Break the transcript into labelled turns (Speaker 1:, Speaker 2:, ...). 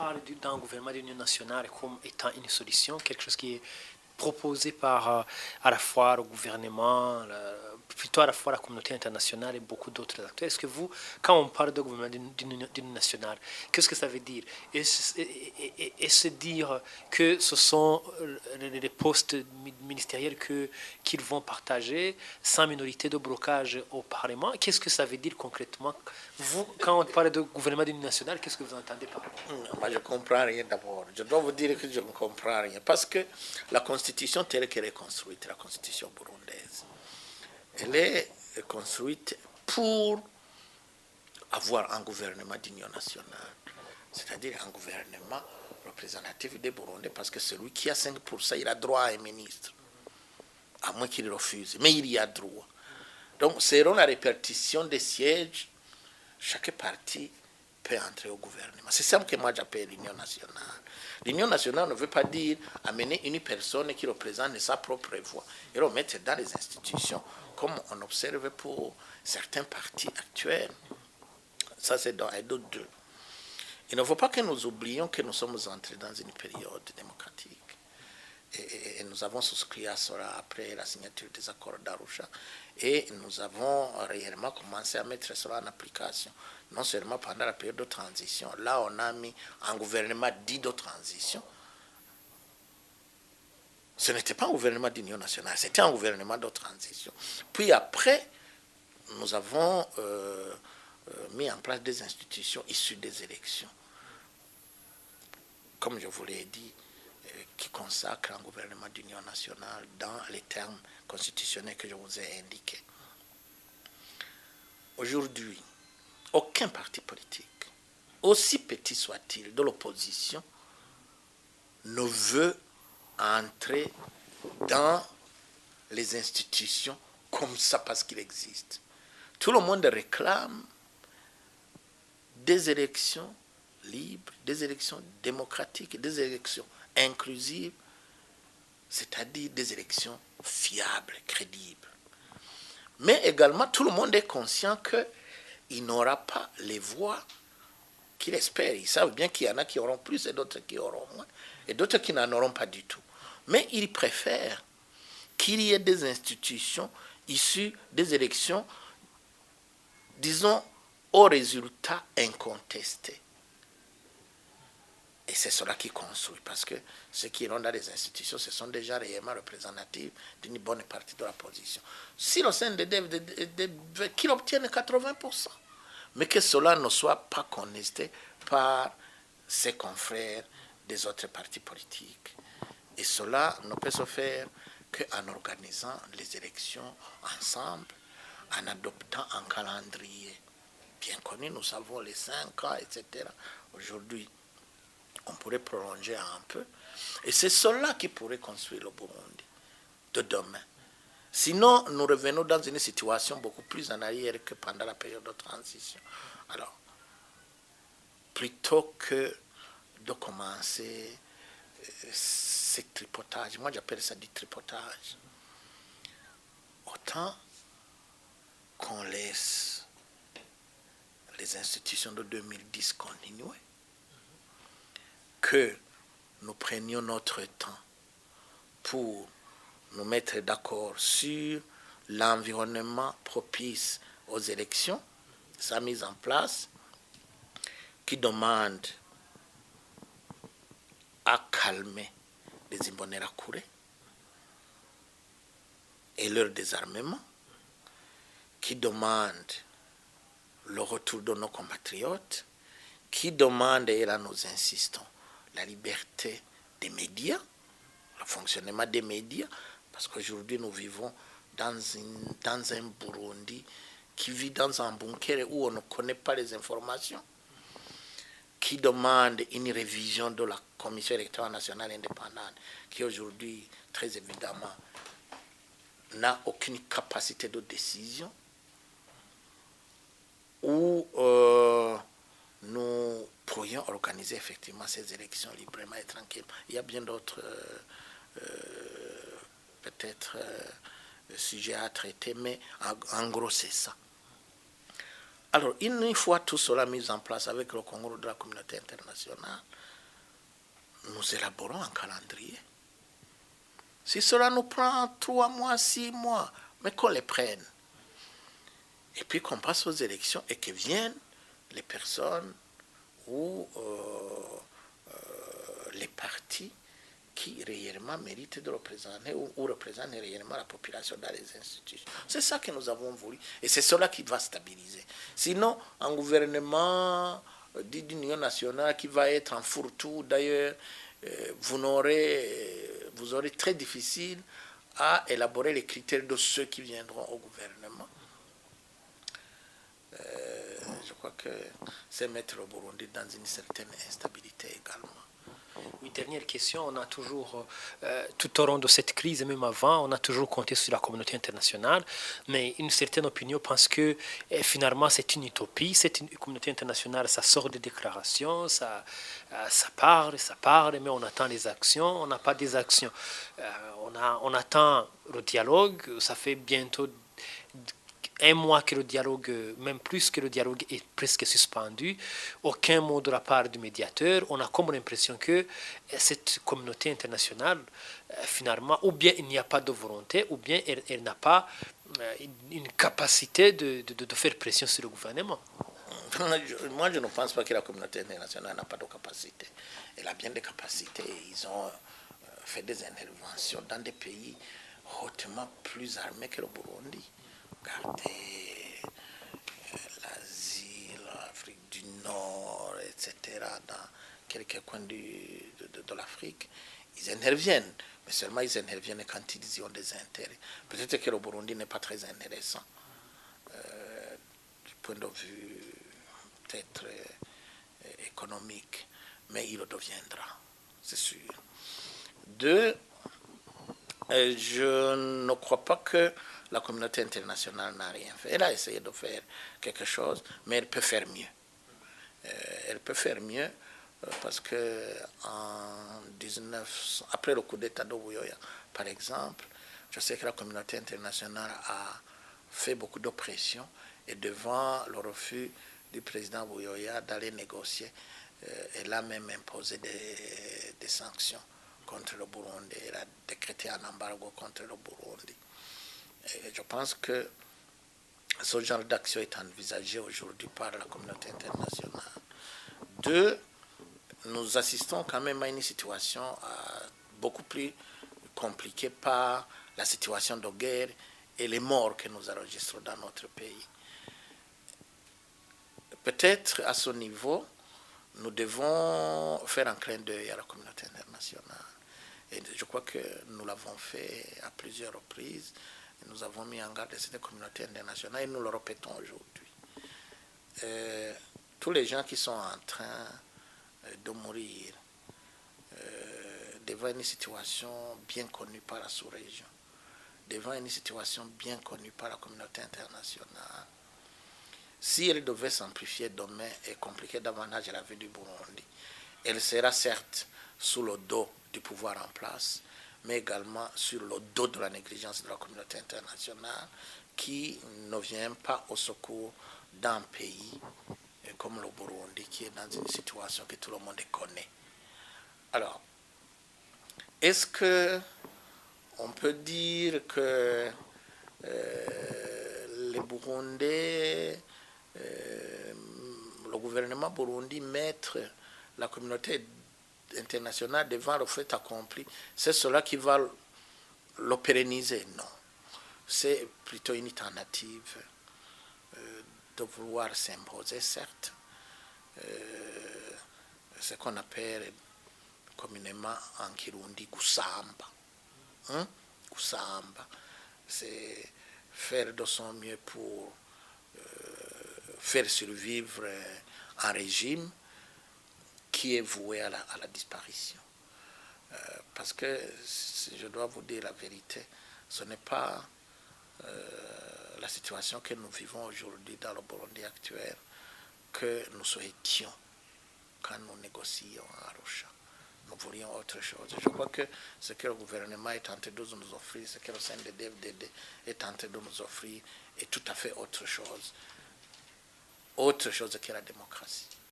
Speaker 1: parle d'un gouvernement d'union nationale comme étant une solution, quelque chose qui est proposé par à la fois le gouvernement, plutôt à la fois la communauté internationale et beaucoup d'autres acteurs. Est-ce que vous, quand on parle de gouvernement d'union nationale, qu'est-ce que ça veut dire? Est-ce dire que ce sont les postes ministériels qu'ils vont partager sans minorité de blocage au Parlement? Qu'est-ce que ça veut dire concrètement? Vous, quand on parle de gouvernement d'union nationale, qu'est-ce que vous entendez par là?
Speaker 2: Moi, je ne comprends rien d'abord. Je dois vous dire que je ne comprends rien. Parce que la Constitution telle qu'elle est construite, la Constitution burundaise, elle est construite pour avoir un gouvernement d'union nationale. C'est-à-dire un gouvernement représentatif des Burundais, parce que celui qui a 5%, il a droit à un ministre. À moins qu'il refuse. Mais il y a droit. Donc, selon la répartition des sièges, chaque parti peut entrer au gouvernement. C'est ça que moi j'appelle l'union nationale. L'union nationale ne veut pas dire amener une personne qui représente sa propre voix et le mettre dans les institutions, comme on observe pour certains partis actuels. Ça, c'est dans Edo 2. Il ne faut pas que nous oublions que nous sommes entrés dans une période démocratique. Et nous avons souscrit à cela après la signature des accords d'Arusha. Et nous avons réellement commencé à mettre cela en application. Non seulement pendant la période de transition. Là, on a mis un gouvernement dit de transition. Ce n'était pas un gouvernement d'union nationale, c'était un gouvernement de transition. Puis après, nous avons mis en place des institutions issues des élections. Comme je vous l'ai dit, qui consacre un gouvernement d'union nationale dans les termes constitutionnels que je vous ai indiqués. Aujourd'hui, aucun parti politique, aussi petit soit-il de l'opposition, ne veut entrer dans les institutions comme ça parce qu'il existe. Tout le monde réclame des élections libres, des élections démocratiques, des élections inclusives, c'est-à-dire des élections fiables, crédibles. Mais également, tout le monde est conscient qu'il n'aura pas les voix qu'il espère. Ils savent bien qu'il y en a qui auront plus et d'autres qui auront moins, et d'autres qui n'en auront pas du tout. Mais ils préfèrent qu'il y ait des institutions issues des élections, disons, aux résultats incontestés. Et c'est cela qui construit, parce que ceux qui iront dans les institutions, ce sont déjà réellement représentatifs d'une bonne partie de la position. Si le CNDD veut qu'il obtienne 80%, mais que cela ne soit pas contesté par ses confrères des autres partis politiques. Et cela ne peut se faire qu'en organisant les élections ensemble, en adoptant un calendrier bien connu. Nous savons les 5 ans, etc. Aujourd'hui, on pourrait prolonger un peu. Et c'est cela qui pourrait construire le Burundi de demain. Sinon, nous revenons dans une situation beaucoup plus en arrière que pendant la période de transition. Alors, plutôt que de commencer ce tripotage, moi j'appelle ça du tripotage, autant qu'on laisse les institutions de 2010 continuer, que nous prenions notre temps pour nous mettre d'accord sur l'environnement propice aux élections, sa mise en place, qui demande à calmer les Imbonerakure et leur désarmement, qui demande le retour de nos compatriotes, qui demande, et là nous insistons, la liberté des médias, le fonctionnement des médias, parce qu'aujourd'hui nous vivons dans un Burundi qui vit dans un bunker où on ne connaît pas les informations, qui demande une révision de la Commission électorale nationale indépendante, qui aujourd'hui, très évidemment, n'a aucune capacité de décision, où nous pourrions organiser effectivement ces élections librement et tranquillement. Il y a bien d'autres sujets à traiter, mais en gros c'est ça. Alors, une fois tout cela mis en place avec le concours de la communauté internationale, nous élaborons un calendrier. Si cela nous prend 3 mois, 6 mois, mais qu'on les prenne. Et puis qu'on passe aux élections et que viennent les personnes ou les partis qui réellement méritent de représenter ou représentent réellement la population dans les institutions. C'est ça que nous avons voulu. Et c'est cela qui va stabiliser. Sinon, un gouvernement dit d'union nationale qui va être en fourre-tout, d'ailleurs, vous aurez très difficile à élaborer les critères de ceux qui viendront au gouvernement. Je crois que c'est mettre le Burundi dans une certaine instabilité également.
Speaker 1: Oui, dernière question. On a toujours, tout au long de cette crise, et même avant, on a toujours compté sur la communauté internationale, mais une certaine opinion pense que finalement c'est une utopie. Cette communauté internationale, ça sort des déclarations, ça parle, mais on attend les actions, on n'a pas des actions. On attend le dialogue, ça fait bientôt 1 mois que le dialogue, même plus que le dialogue est presque suspendu, aucun mot de la part du médiateur. On a comme l'impression que cette communauté internationale, finalement, ou bien il n'y a pas de volonté, ou bien elle n'a pas une capacité de faire pression sur le gouvernement.
Speaker 2: Moi, je ne pense pas que la communauté internationale n'a pas de capacité. Elle a bien des capacités. Ils ont fait des interventions dans des pays hautement plus armés que le Burundi. Regardez l'Asie, l'Afrique du Nord, etc., dans quelques coins de l'Afrique, ils interviennent. Mais seulement ils interviennent quand ils y ont des intérêts. Peut-être que le Burundi n'est pas très intéressant du point de vue peut-être économique, mais il le deviendra, c'est sûr. 2, je ne crois pas que la communauté internationale n'a rien fait. Elle a essayé de faire quelque chose, mais elle peut faire mieux. Elle peut faire mieux parce que après le coup d'État de Buyoya, par exemple, je sais que la communauté internationale a fait beaucoup de pression et devant le refus du président Buyoya d'aller négocier, elle a même imposé des sanctions contre le Burundi. Elle a décrété un embargo contre le Burundi. Et je pense que ce genre d'action est envisagé aujourd'hui par la communauté internationale. 2, nous assistons quand même à une situation beaucoup plus compliquée par la situation de guerre et les morts que nous enregistrons dans notre pays. Peut-être à ce niveau, nous devons faire un clin d'œil à la communauté internationale. Et je crois que nous l'avons fait à plusieurs reprises. Nous avons mis en garde cette communauté internationale et nous le répétons aujourd'hui. Tous les gens qui sont en train de mourir devant une situation bien connue par la sous-région, devant une situation bien connue par la communauté internationale, si elle devait s'amplifier demain et compliquer davantage la vie du Burundi, elle sera certes sous le dos du pouvoir en place, mais également sur le dos de la négligence de la communauté internationale qui ne vient pas au secours d'un pays comme le Burundi qui est dans une situation que tout le monde connaît. Alors, est-ce que on peut dire que les Burundais, le gouvernement burundi mettre la communauté internationale devant le fait accompli, c'est cela qui va le pérenniser? Non. C'est plutôt une tentative de vouloir s'imposer, certes, ce qu'on appelle communément en Kirundi Kusamba. Kusamba, c'est faire de son mieux pour faire survivre un régime qui est voué à la disparition. Parce que, si je dois vous dire la vérité, ce n'est pas la situation que nous vivons aujourd'hui dans le Burundi actuel que nous souhaitions quand nous négocions à Arusha. Nous voulions autre chose. Je crois que ce que le gouvernement est tenté de nous offrir, ce que le CNDD-FDD est tenté de nous offrir, est tout à fait autre chose. autre chose que la démocratie.